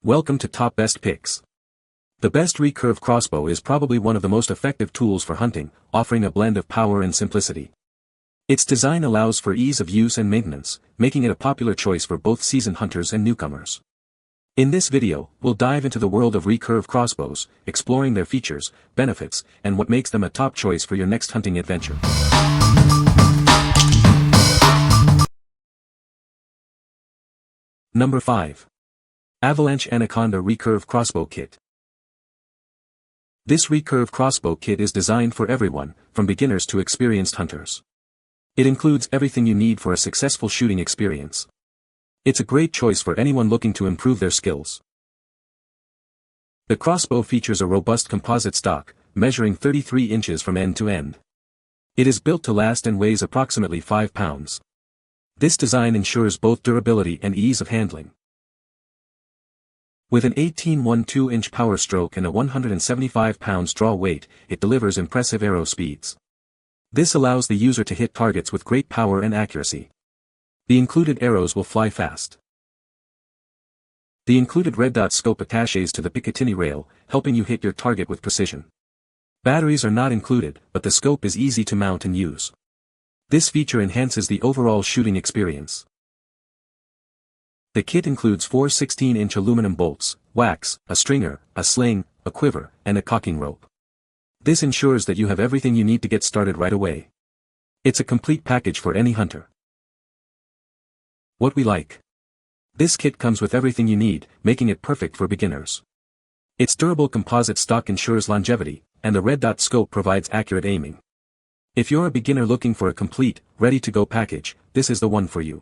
Welcome to Top Best Picks. The best recurve crossbow is probably one of the most effective tools for hunting, offering a blend of power and simplicity. Its design allows for ease of use and maintenance, making it a popular choice for both seasoned hunters and newcomers. In this video, we'll dive into the world of recurve crossbows, exploring their features, benefits, and what makes them a top choice for your next hunting adventure. Number 5. Avalanche Anaconda Recurve Crossbow Kit. This recurve crossbow kit is designed for everyone, from beginners to experienced hunters. It includes everything you need for a successful shooting experience. It's a great choice for anyone looking to improve their skills. The crossbow features a robust composite stock, measuring 33 inches from end to end. It is built to last and weighs approximately 5 pounds. This design ensures both durability and ease of handling. With an 18.12-inch power stroke and a 175 pounds draw weight, it delivers impressive arrow speeds. This allows the user to hit targets with great power and accuracy. The included arrows will fly fast. The included red dot scope attaches to the Picatinny rail, helping you hit your target with precision. Batteries are not included, but the scope is easy to mount and use. This feature enhances the overall shooting experience. The kit includes 4 16-inch aluminum bolts, wax, a stringer, a sling, a quiver, and a cocking rope. This ensures that you have everything you need to get started right away. It's a complete package for any hunter. What we like. This kit comes with everything you need, making it perfect for beginners. Its durable composite stock ensures longevity, and the red dot scope provides accurate aiming. If you're a beginner looking for a complete, ready-to-go package, this is the one for you.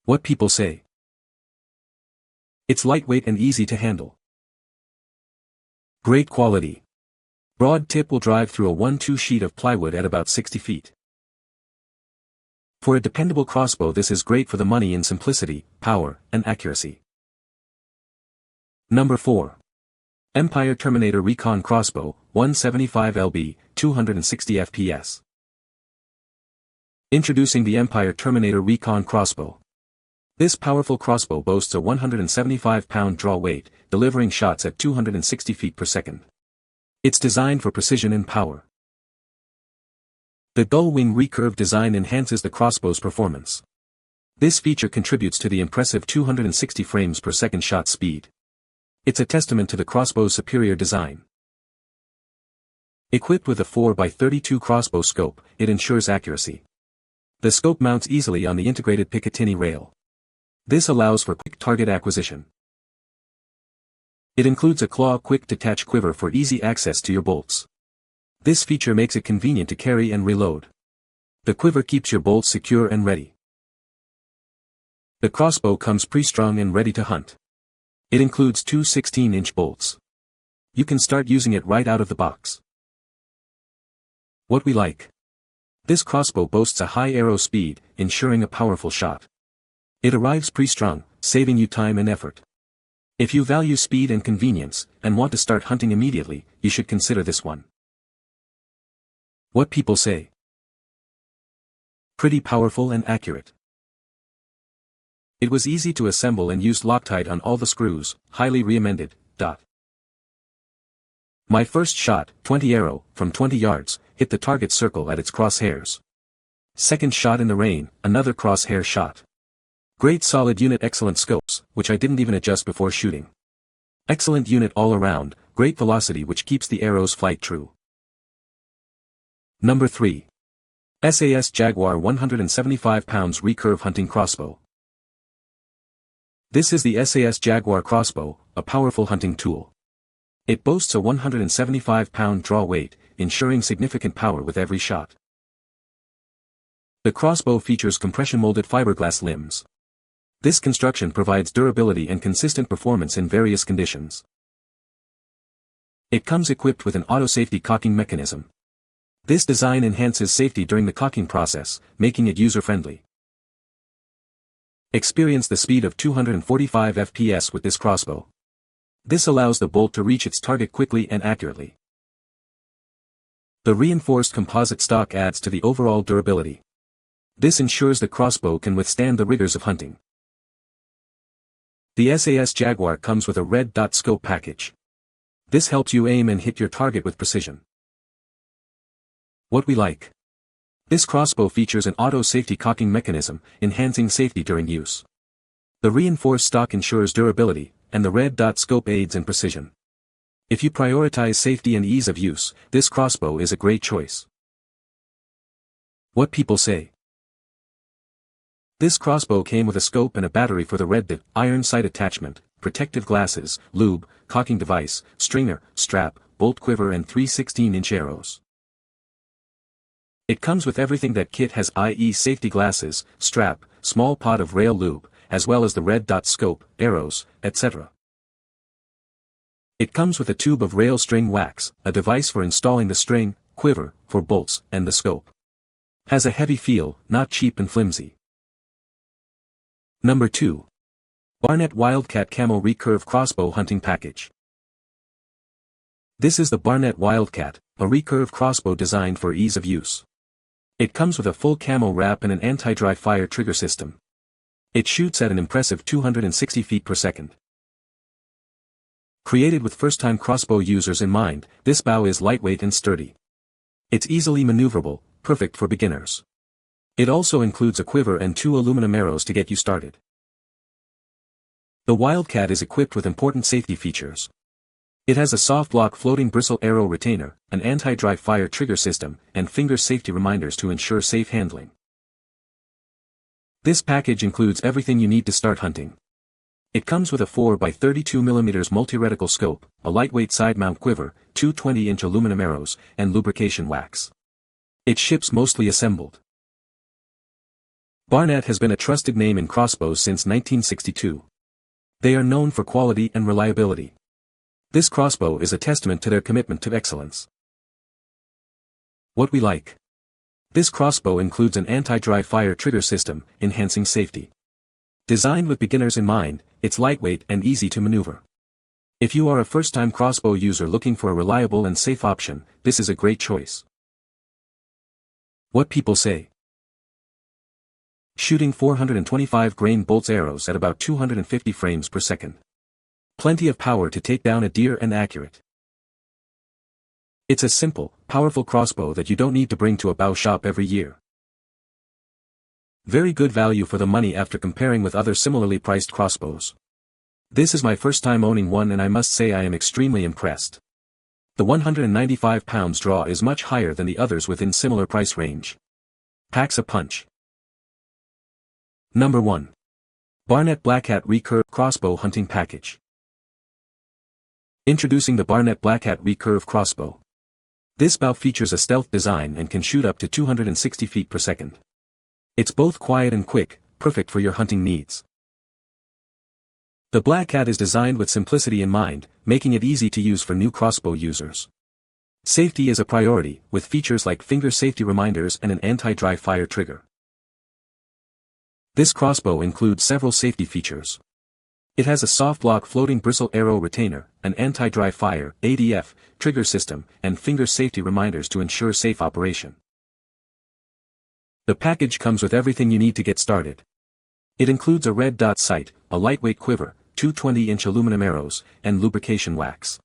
What people say. It's lightweight and easy to handle. Great quality. Broad tip will drive through a 1-2 sheet of plywood at about 60 feet. For a dependable crossbow, this is great for the money in simplicity, power, and accuracy. Number 4. Empire Terminator Recon Crossbow, 175 lb, 260 fps. Introducing the Empire Terminator Recon Crossbow. This powerful crossbow boasts a 175-pound draw weight, delivering shots at 260 feet per second. It's designed for precision and power. The gull-wing recurve design enhances the crossbow's performance. This feature contributes to the impressive 260 frames per second shot speed. It's a testament to the crossbow's superior design. Equipped with a 4x32 crossbow scope, it ensures accuracy. The scope mounts easily on the integrated Picatinny rail. This allows for quick target acquisition. It includes a claw quick-detach quiver for easy access to your bolts. This feature makes it convenient to carry and reload. The quiver keeps your bolts secure and ready. The crossbow comes pre-strung and ready to hunt. It includes 2 16-inch bolts. You can start using it right out of the box. What we like. This crossbow boasts a high arrow speed, ensuring a powerful shot. It arrives pre-strung, saving you time and effort. If you value speed and convenience, and want to start hunting immediately, you should consider this one. What people say. Pretty powerful and accurate. It was easy to assemble and used Loctite on all the screws, highly recommended. My first shot, 20 arrow, from 20 yards, hit the target circle at its crosshairs. Second shot in the rain, another crosshair shot. Great solid unit, excellent scopes, which I didn't even adjust before shooting. Excellent unit all around, great velocity which keeps the arrows flight true. Number 3. SAS Jaguar 175 pounds recurve hunting crossbow. This is the SAS Jaguar crossbow, a powerful hunting tool. It boasts a 175-pound draw weight, ensuring significant power with every shot. The crossbow features compression-molded fiberglass limbs. This construction provides durability and consistent performance in various conditions. It comes equipped with an auto-safety cocking mechanism. This design enhances safety during the cocking process, making it user-friendly. Experience the speed of 245 fps with this crossbow. This allows the bolt to reach its target quickly and accurately. The reinforced composite stock adds to the overall durability. This ensures the crossbow can withstand the rigors of hunting. The SAS Jaguar comes with a red dot scope package. This helps you aim and hit your target with precision. What we like. This crossbow features an auto safety cocking mechanism, enhancing safety during use. The reinforced stock ensures durability, and the red dot scope aids in precision. If you prioritize safety and ease of use, this crossbow is a great choice. What people say. This crossbow came with a scope and a battery for the red dot, iron sight attachment, protective glasses, lube, cocking device, stringer, strap, bolt quiver and 3 16-inch arrows. It comes with everything that kit has, i.e. safety glasses, strap, small pot of rail lube, as well as the red dot scope, arrows, etc. It comes with a tube of rail string wax, a device for installing the string, quiver, for bolts, and the scope. Has a heavy feel, not cheap and flimsy. Number 2. Barnett Wildcat Camo Recurve Crossbow Hunting Package. This is the Barnett Wildcat, a recurve crossbow designed for ease of use. It comes with a full camo wrap and an anti-dry fire trigger system. It shoots at an impressive 260 feet per second. Created with first-time crossbow users in mind, this bow is lightweight and sturdy. It's easily maneuverable, perfect for beginners. It also includes a quiver and 2 aluminum arrows to get you started. The Wildcat is equipped with important safety features. It has a soft lock floating bristle arrow retainer, an anti-dry fire trigger system, and finger safety reminders to ensure safe handling. This package includes everything you need to start hunting. It comes with a 4x32mm multi-reticle scope, a lightweight side-mount quiver, 2 20-inch aluminum arrows, and lubrication wax. It ships mostly assembled. Barnett has been a trusted name in crossbows since 1962. They are known for quality and reliability. This crossbow is a testament to their commitment to excellence. What we like. This crossbow includes an anti-dry fire trigger system, enhancing safety. Designed with beginners in mind, it's lightweight and easy to maneuver. If you are a first-time crossbow user looking for a reliable and safe option, this is a great choice. What people say. Shooting 425 grain bolts arrows at about 250 frames per second. Plenty of power to take down a deer and accurate. It's a simple, powerful crossbow that you don't need to bring to a bow shop every year. Very good value for the money after comparing with other similarly priced crossbows. This is my first time owning one and I must say I am extremely impressed. The 195 pounds draw is much higher than the others within similar price range. Packs a punch. Number 1. Barnett Blackcat Recurve Crossbow Hunting Package. Introducing the Barnett Blackcat Recurve Crossbow. This bow features a stealth design and can shoot up to 260 feet per second. It's both quiet and quick, perfect for your hunting needs. The Blackcat is designed with simplicity in mind, making it easy to use for new crossbow users. Safety is a priority, with features like finger safety reminders and an anti-dry fire trigger. This crossbow includes several safety features. It has a soft lock floating bristle arrow retainer, an anti-dry fire (ADF) trigger system, and finger safety reminders to ensure safe operation. The package comes with everything you need to get started. It includes a red dot sight, a lightweight quiver, 2 20-inch aluminum arrows, and lubrication wax.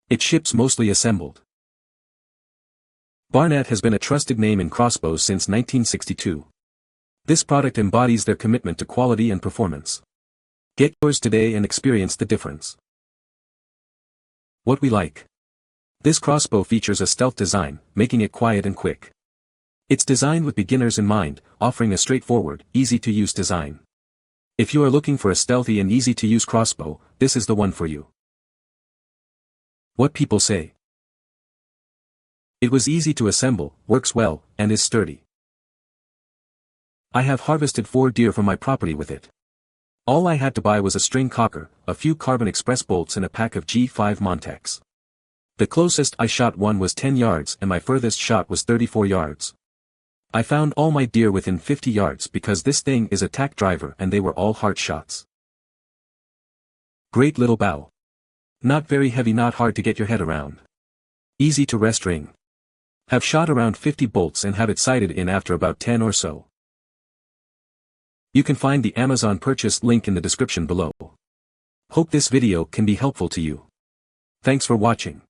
It ships mostly assembled. Barnett has been a trusted name in crossbows since 1962. This product embodies their commitment to quality and performance. Get yours today and experience the difference. What we like. This crossbow features a stealth design, making it quiet and quick. It's designed with beginners in mind, offering a straightforward, easy-to-use design. If you are looking for a stealthy and easy-to-use crossbow, this is the one for you. What people say. It was easy to assemble, works well, and is sturdy. I have harvested 4 deer from my property with it. All I had to buy was a string cocker, a few carbon express bolts and a pack of G5 Montex. The closest I shot one was 10 yards and my furthest shot was 34 yards. I found all my deer within 50 yards because this thing is a tack driver and they were all heart shots. Great little bow. Not very heavy, not hard to get your head around. Easy to rest ring. Have shot around 50 bolts and have it sighted in after about 10 or so. You can find the Amazon purchase link in the description below. Hope this video can be helpful to you. Thanks for watching.